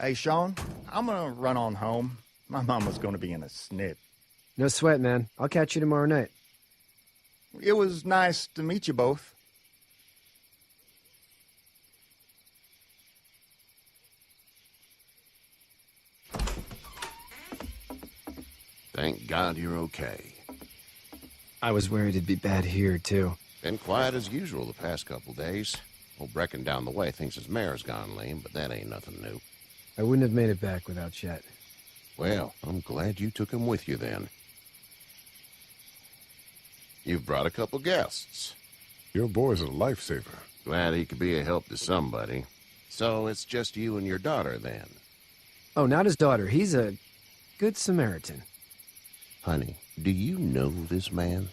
Hey, Sean, I'm gonna run on home. My mama's gonna be in a snit. No sweat, man. I'll catch you tomorrow night. It was nice to meet you both. Thank God you're okay. I was worried it'd be bad here, too. Been quiet as usual the past couple days. Old Brecken down the way thinks his mare's gone lame, but that ain't nothing new. I wouldn't have made it back without Chet. Well, I'm glad you took him with you then. You've brought a couple guests. Your boy's a lifesaver. Glad he could be a help to somebody. So it's just you and your daughter then? Oh, not his daughter. He's a good Samaritan. Honey, do you know this man?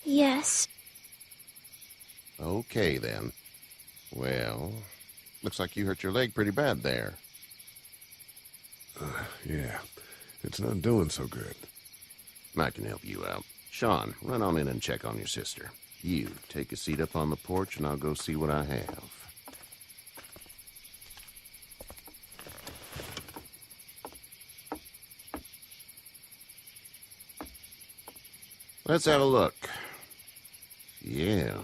Yes. Okay, then. Well, looks like you hurt your leg pretty bad there. Yeah, it's not doing so good. I can help you out. Sean, run on in and check on your sister. You, take a seat up on the porch and I'll go see what I have. Let's have a look. Yeah,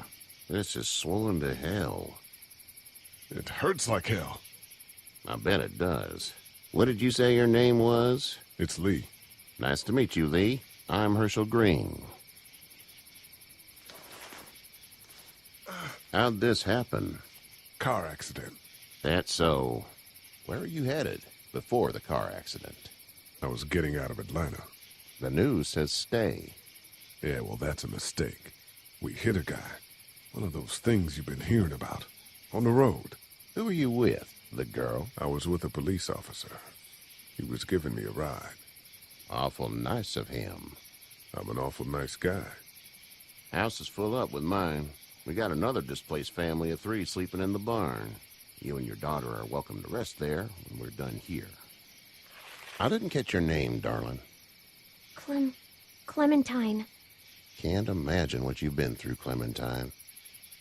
this is swollen to hell. It hurts like hell. I bet it does. What did you say your name was? It's Lee. Nice to meet you, Lee. I'm Hershal Green. How'd this happen? Car accident. That's so. Where are you headed before the car accident? I was getting out of Atlanta. The news says stay. Yeah, well, that's a mistake. We hit a guy. One of those things you've been hearing about. On the road. Who were you with? The girl? I was with a police officer. He was giving me a ride. Awful nice of him. I'm an awful nice guy. House is full up with mine. We got another displaced family of 3 sleeping in the barn. You and your daughter are welcome to rest there when we're done here. I didn't catch your name, darling. Clementine. Can't imagine what you've been through, Clementine.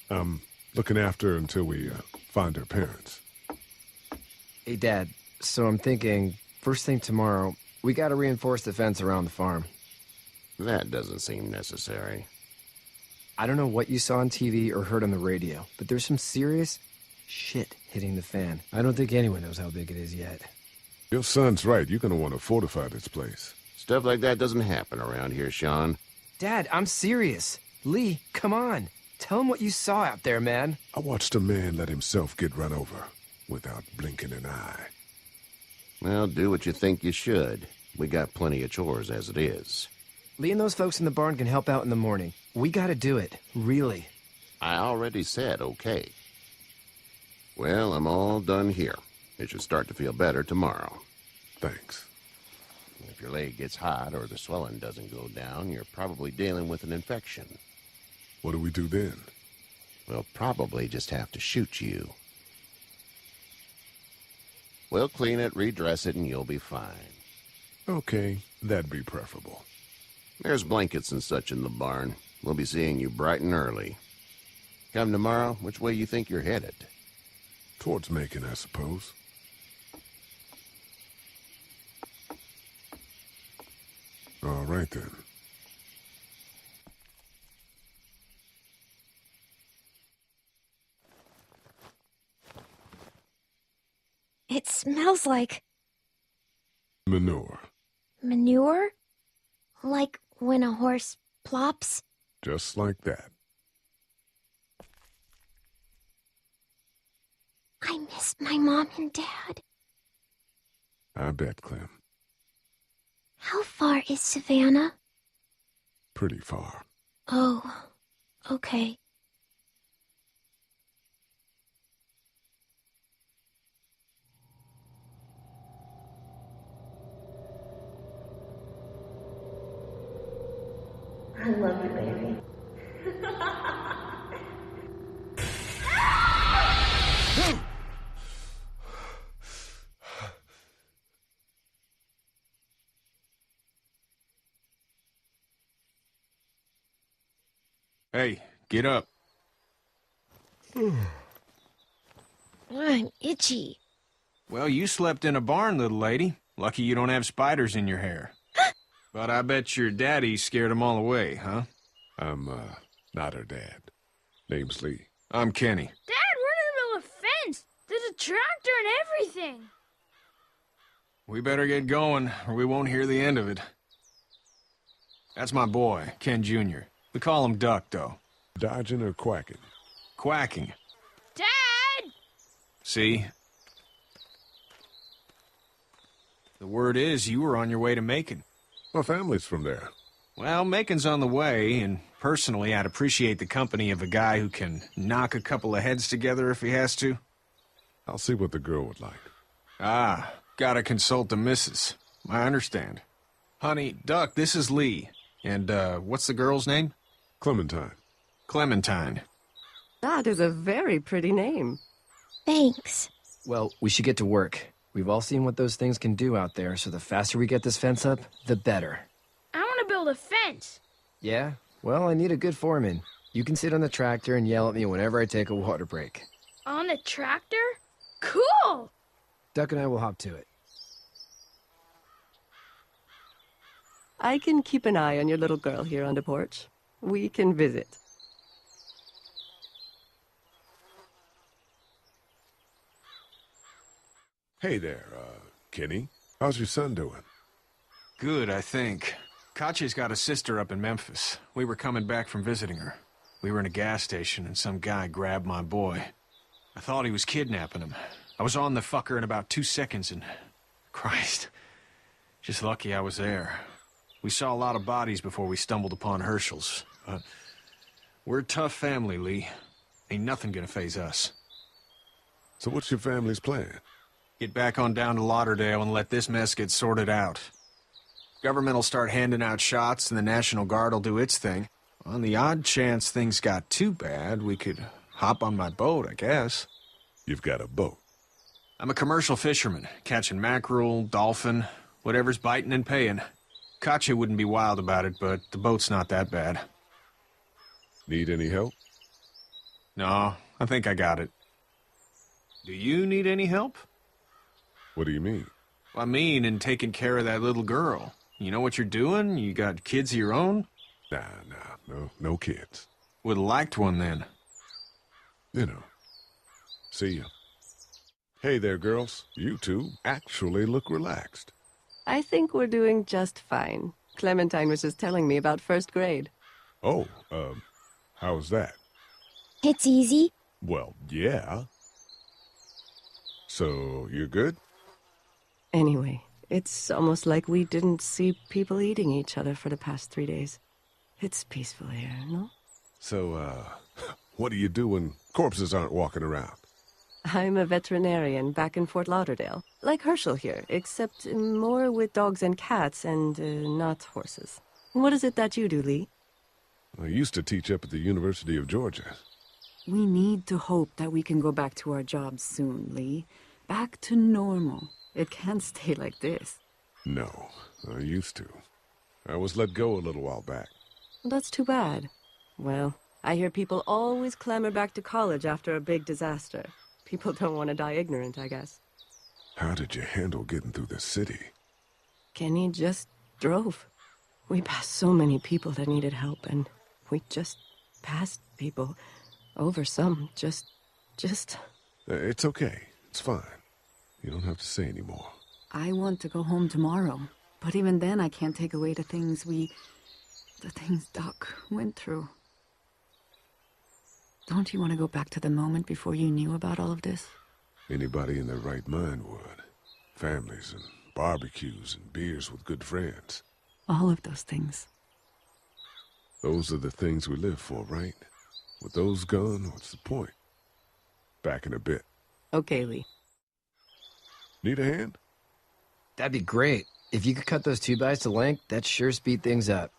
I'm looking after her until we find her parents. Hey, Dad. So I'm thinking, first thing tomorrow, we gotta reinforce the fence around the farm. That doesn't seem necessary. I don't know what you saw on TV or heard on the radio, but there's some serious shit hitting the fan. I don't think anyone knows how big it is yet. Your son's right. You're gonna want to fortify this place. Stuff like that doesn't happen around here, Sean. Dad, I'm serious. Lee, come on. Tell him what you saw out there, man. I watched a man let himself get run over without blinking an eye. Well, do what you think you should. We got plenty of chores as it is. Lee and those folks in the barn can help out in the morning. We gotta do it. Really. I already said okay. Well, I'm all done here. It should start to feel better tomorrow. Thanks. If your leg gets hot or the swelling doesn't go down, you're probably dealing with an infection. What do we do then? We'll probably just have to shoot you. We'll clean it, redress it, and you'll be fine. Okay, that'd be preferable. There's blankets and such in the barn. We'll be seeing you bright and early. Come tomorrow, which way you think you're headed? Towards Macon, I suppose. All right, then. It smells like Manure. manure? Like when a horse plops? Just like that. I miss my mom and dad. I bet, Clem. How far is Savannah? Pretty far. Oh, okay. I love you, baby. Hey, get up. I'm itchy. Well, you slept in a barn, little lady. Lucky you don't have spiders in your hair. But I bet your daddy scared them all away, huh? I'm, not her dad. Name's Lee. I'm Kenny. Dad, we're in the middle of a fence. There's a tractor and everything. We better get going, or we won't hear the end of it. That's my boy, Ken Jr. We call him Duck, though. Dodging or quacking? Quacking. Dad! See? The word is you were on your way to Macon. My family's from there. Well, Macon's on the way, and personally, I'd appreciate the company of a guy who can knock a couple of heads together if he has to. I'll see what the girl would like. Ah, gotta consult the missus. I understand. Honey, Duck, this is Lee. And, what's the girl's name? Clementine. Clementine. That is a very pretty name. Thanks. Well, we should get to work. We've all seen what those things can do out there, so the faster we get this fence up, the better. I want to build a fence. Yeah? Well, I need a good foreman. You can sit on the tractor and yell at me whenever I take a water break. On the tractor? Cool! Duck and I will hop to it. I can keep an eye on your little girl here on the porch. We can visit. Hey there, Kenny. How's your son doing? Good, I think. Katya's got a sister up in Memphis. We were coming back from visiting her. We were in a gas station and some guy grabbed my boy. I thought he was kidnapping him. I was on the fucker in about 2 seconds and... Christ. Just lucky I was there. We saw a lot of bodies before we stumbled upon Hershals. But we're a tough family, Lee. Ain't nothing gonna faze us. So what's your family's plan? Get back on down to Lauderdale and let this mess get sorted out. Government will start handing out shots and the National Guard will do its thing. On the odd chance things got too bad, we could hop on my boat, I guess. You've got a boat. I'm a commercial fisherman, catching mackerel, dolphin, whatever's biting and paying. Katya wouldn't be wild about it, but the boat's not that bad. Need any help? No, I think I got it. Do you need any help? What do you mean? I mean, in taking care of that little girl. You know what you're doing? You got kids of your own? No kids. Would've liked one then. You know. See ya. Hey there, girls. You two actually look relaxed. I think we're doing just fine. Clementine was just telling me about first grade. Oh, how was that? It's easy. Well, yeah. So, you're good? Anyway, it's almost like we didn't see people eating each other for the past 3 days. It's peaceful here, no? So, what do you do when corpses aren't walking around? I'm a veterinarian back in Fort Lauderdale. Like Hershal here, except more with dogs and cats and not horses. What is it that you do, Lee? I used to teach up at the University of Georgia. We need to hope that we can go back to our jobs soon, Lee. Back to normal. It can't stay like this. No, I used to. I was let go a little while back. That's too bad. Well, I hear people always clamor back to college after a big disaster. People don't want to die ignorant, I guess. How did you handle getting through the city? Kenny just drove. We passed so many people that needed help, and we just passed people. Over some, just... It's okay. It's fine. You don't have to say any more. I want to go home tomorrow. But even then, I can't take away the things Doc went through. Don't you want to go back to the moment before you knew about all of this? Anybody in their right mind would. Families and barbecues and beers with good friends. All of those things. Those are the things we live for, right? With those gone, what's the point? Back in a bit. Okay, Lee. Need a hand? That'd be great. If you could cut those 2x to length, that'd sure speed things up.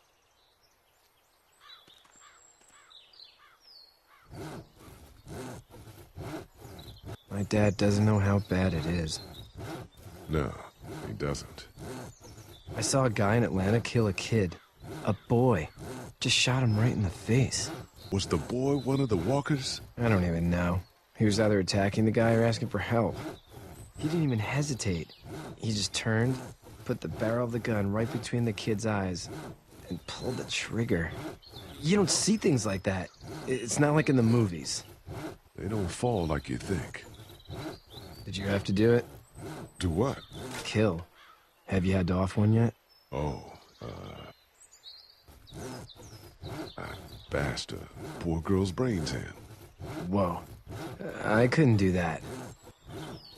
My dad doesn't know how bad it is. No, he doesn't. I saw a guy in Atlanta kill a kid. A boy. Just shot him right in the face. Was the boy one of the walkers? I don't even know. He was either attacking the guy or asking for help. He didn't even hesitate. He just turned, put the barrel of the gun right between the kid's eyes, and pulled the trigger. You don't see things like that. It's not like in the movies. They don't fall like you think. Did you have to do it? Do what? Kill. Have you had to off one yet? Oh, I bashed a poor girl's brains in. Whoa. I couldn't do that.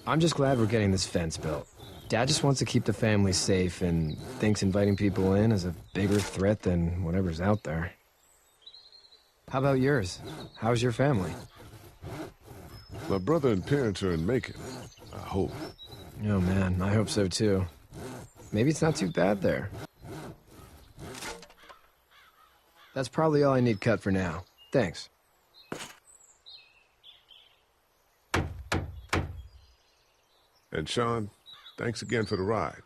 I'm just glad we're getting this fence built. Dad just wants to keep the family safe and thinks inviting people in is a bigger threat than whatever's out there. How about yours? How's your family? My brother and parents are in Macon. I hope. Oh man, I hope so too. Maybe it's not too bad there. That's probably all I need cut for now. Thanks. And Sean, thanks again for the ride.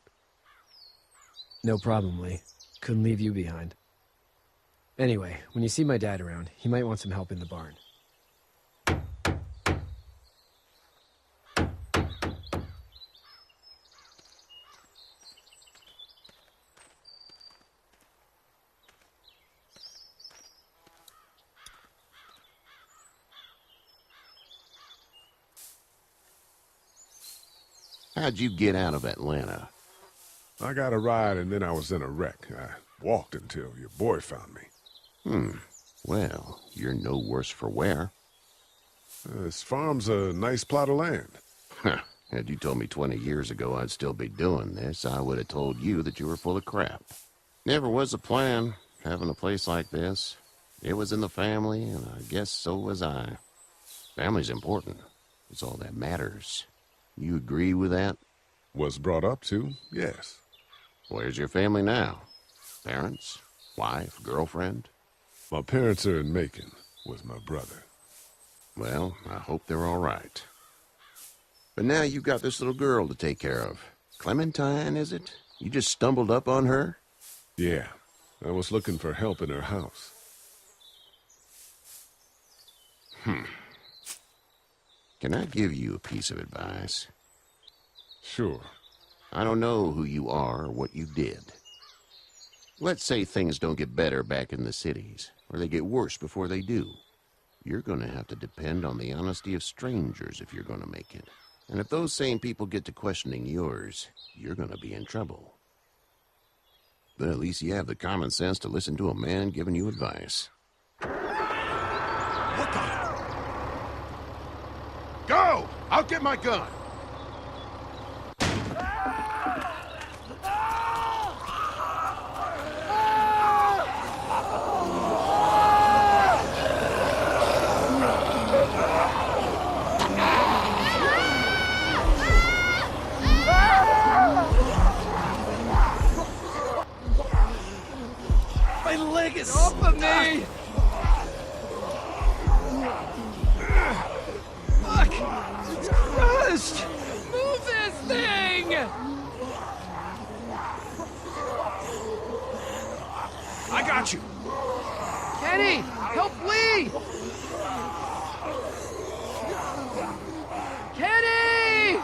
No problem, Lee. Couldn't leave you behind. Anyway, when you see my dad around, he might want some help in the barn. How'd you get out of Atlanta? I got a ride and then I was in a wreck. I walked until your boy found me. Well, you're no worse for wear. This farm's a nice plot of land. Had you told me 20 years ago I'd still be doing this, I would have told you that you were full of crap. Never was a plan, having a place like this. It was in the family, and I guess so was I. Family's important. It's all that matters. You agree with that? Was brought up to, yes. Where's your family now? Parents? Wife? Girlfriend? My parents are in Macon with my brother. Well, I hope they're all right. But now you've got this little girl to take care of. Clementine, is it? You just stumbled up on her? Yeah, I was looking for help in her house. Can I give you a piece of advice? Sure. I don't know who you are or what you did. Let's say things don't get better back in the cities, or they get worse before they do. You're going to have to depend on the honesty of strangers if you're going to make it. And if those same people get to questioning yours, you're going to be in trouble. But at least you have the common sense to listen to a man giving you advice. What the? Go! I'll get my gun! My leg is off of me! Fuck! It's crushed! Move this thing! I got you. Kenny! Help Lee! Kenny!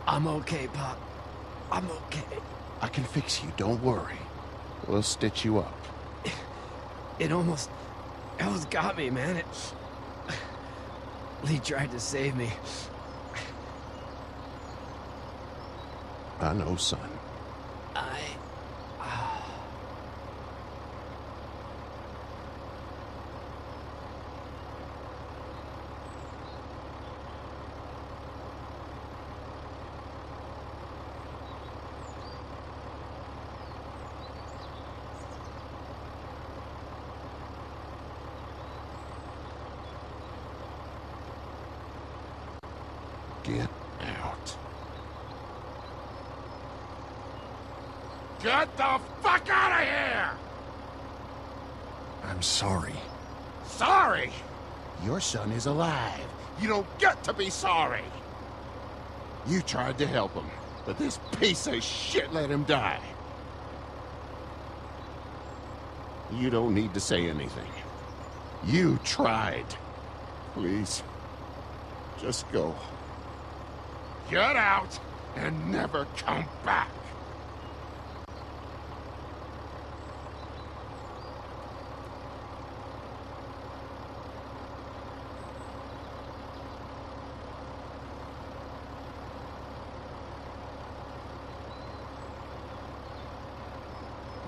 I'm okay, Pop. I'm okay. I can fix you, don't worry. We'll stitch you up. It almost got me, man. Lee tried to save me. I know, son. Get out. Get the fuck out of here! I'm sorry. Sorry? Your son is alive. You don't get to be sorry. You tried to help him, but this piece of shit let him die. You don't need to say anything. You tried. Please, just go. Get out and never come back.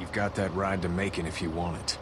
You've got that ride to Macon if you want it.